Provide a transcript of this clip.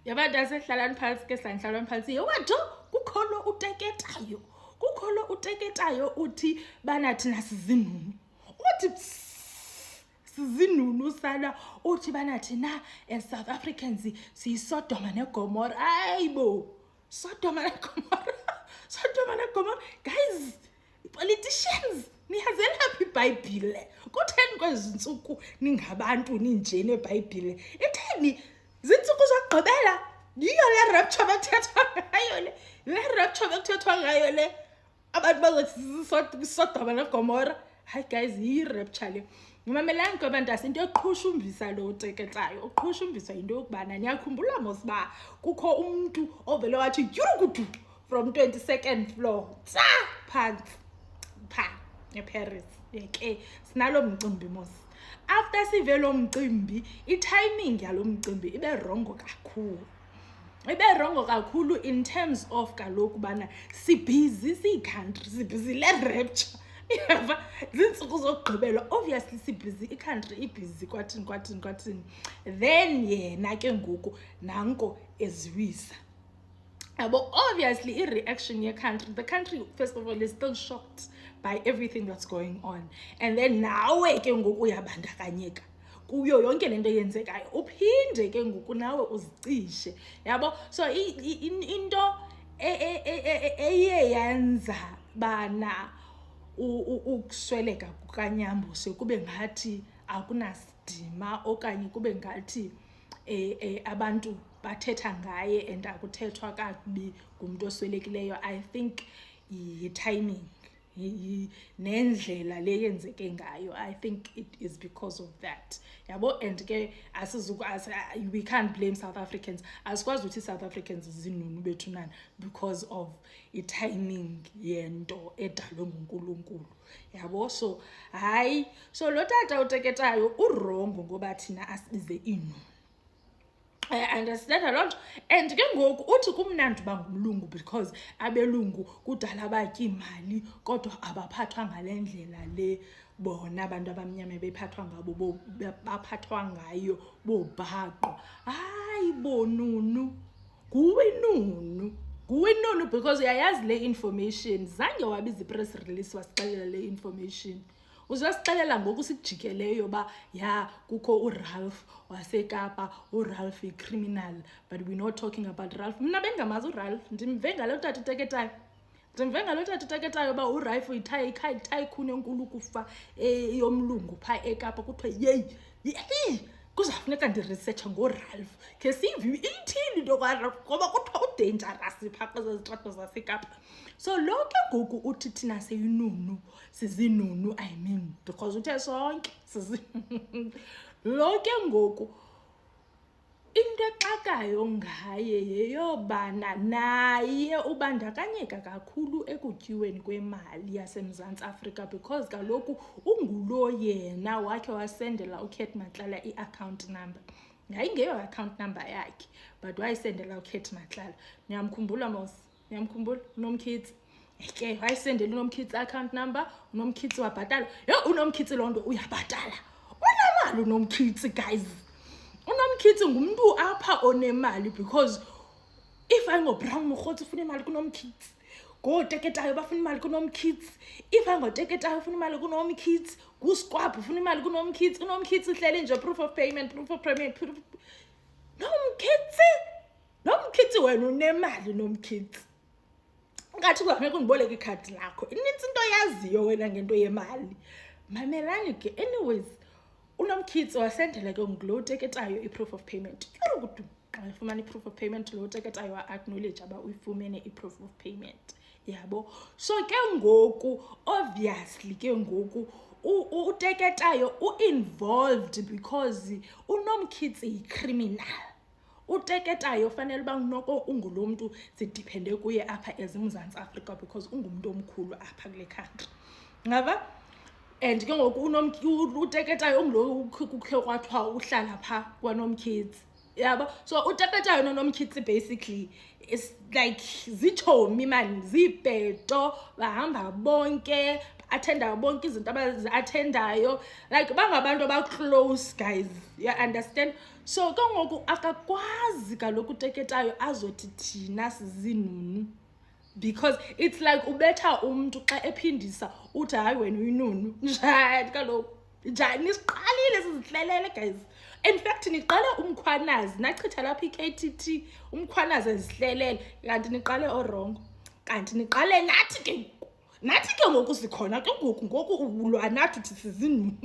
yabantu asehlalani phansi ke sanhlalani phansi yewatho kukholo uteketayo uthi bana thina sizinunu uthi sizinunu sala uthi bana thina as South Africans siyisodoma neGomora ayibo Sodoma neGomora guys politicians niyazela phi iBhayibhile kutheni kwezinsuku ningabantu ninjene eBhayibhile etheni zinsuku zokugqibela yiyo le rapture bekuthethwa ngayo le abantu bazothi Sodoma neGomora hayi guys yi rapture le ngimamelani kwabantu asinto yoqhushumbisa lo uteketayo uqhushumbisa into yokubana niyakhumbula mosiba kukho umuntu ovele wathi yurukudu from 22nd floor phansi eParis yeke sinalo mcimbi mos after sivelo mcimbi itiming yalo mcimbi ibe wrong kakhulu in terms of kaloku bana sibhizi country sibhizi le rapture yeva zinsuku zokugqibela obviously sibhizi country ibhizi kwathini then yena ke ngoku nanko eziwisa but obviously i-reaction the country first of all is still shocked by everything that's going on and then nawe ke ngoku uyabandakanyeka kuyo yonke lento yenzekayo uphinde ke ngoku nawe uzicishe yabo so into eyenza bana ukusweleka kukaNyambo sekube ngathi akunasidima okanye kube ngathi abantu bathetha ngaye and akuthethwa kakubi ngumuntu oswelekileyo I think i-timing nendlela leyenzeke ngayo I think it is because of that yabo and ke we can't blame South Africans asikwazi ukuthi South Africans zinunu bethu nani because of i-timing yento edalwe nguNkulunkulu yabo so hayi so lo tata uteketayo urongo ngoba thina asibize inu I understand a lot and ke ngoku uthi kumnandi bangumlungu because abelungu kudala batya imali kodwa abaphathwa ngalendlela le bona abantu abamnyama bephathwa ngabo baphathwa ngayo bobhaqo hayi bonunu kuwe nunu because uyayazi le information zange wabiza i-press release wasixelela le information uzasixelela ngoku sikujikeleyo ba ya kukho uRalph waseKapa uRalph icriminal but we're not talking about Ralph mina bengamazi uRalph ndimve ngalo tata uteketayo ba uRalph tycoon enkulu kufa yomlungu pha eKapa kuthiwe yeyi kuzafuneka ndiresearch ngoRalph ke sivi ithini into kwaRalph ngoba kuthiwa udangerous pha kwezezitrato zaseKapa so lonke ngoku uthi thina seyinunu sizinunu I mean because uthe sonke lonke ngoku into exakayo ngaye yeyobana naye ubandakanyeka kakhulu ekutyiweni kwemali yaseMzantsi Afrika because kaloku ungulo yena wakhe wasendela uKate Matlala i-account number yayingeyo account number yakhe but wayisendela uKate Matlala niyamkhumbula uNomkhithi ke wayisendela uNomkhithi account number uNomkhithi wabhatala uNomkhithi lonto uyabhatala unamali uNomkhithi guys uNomkhithi ngumuntu apha onemali because if ayingoBrown Mokgotsi ufuna imali kuNomkhithi ngoteketayo bafuna imali kuNomkhithi if ayingoteketayo ufuna imali kuNomkhithi kuSquab ufuna imali kuNomkhithi uNomkhithi uhlele nje proof of payment Nomkhithi wena unemali Nomkhithi ngathi kuzameka undiboleke ikhadi lakho inintsi into yaziyo wena ngento yemali mamelani ke anyways uNomkhithi wasendela ke ngulo uteketayo i-proof of payment kudu xa ifumana i-proof of payment lo uteketayo wa-acknowledge aba uyifumene i-proof of payment yabo so ke ngoku obviously ke ngoku uteketayo u-involved because uNomkhithi yi-criminal uteketayo fanele uba noko ungulo muntu sidepende kuye apha eMzantsi Afrika because ungumuntu omkhulu apha kule country ngava and ke ngoku uteketayo ungulo kukhe kwathiwa uhlala pha kwaNomkhithi yabo so uteketayo noNomkhithi basically is like zitshomi man zibheto bahamba bonke athendayo bonke izinto abazi-athendayo, like bangabantu aba-close, guys, you understand? So ke ngoku akakwazi kaloku uteketayo azothi thina sizinunu, because it's like ubetha umntu xa ephindisa uthi hayi wena uyinunu. Njani kaloku, njani nisiqalile sizihlelele, guys. In fact niqale umkhwanazi nachitha lapha i-KTT, umkhwanazi ezihlelele, kanti niqale orongo, kanti niqale nathi ke ngoku sikhona ke ngoku ulwa nathi uthi sizinunu.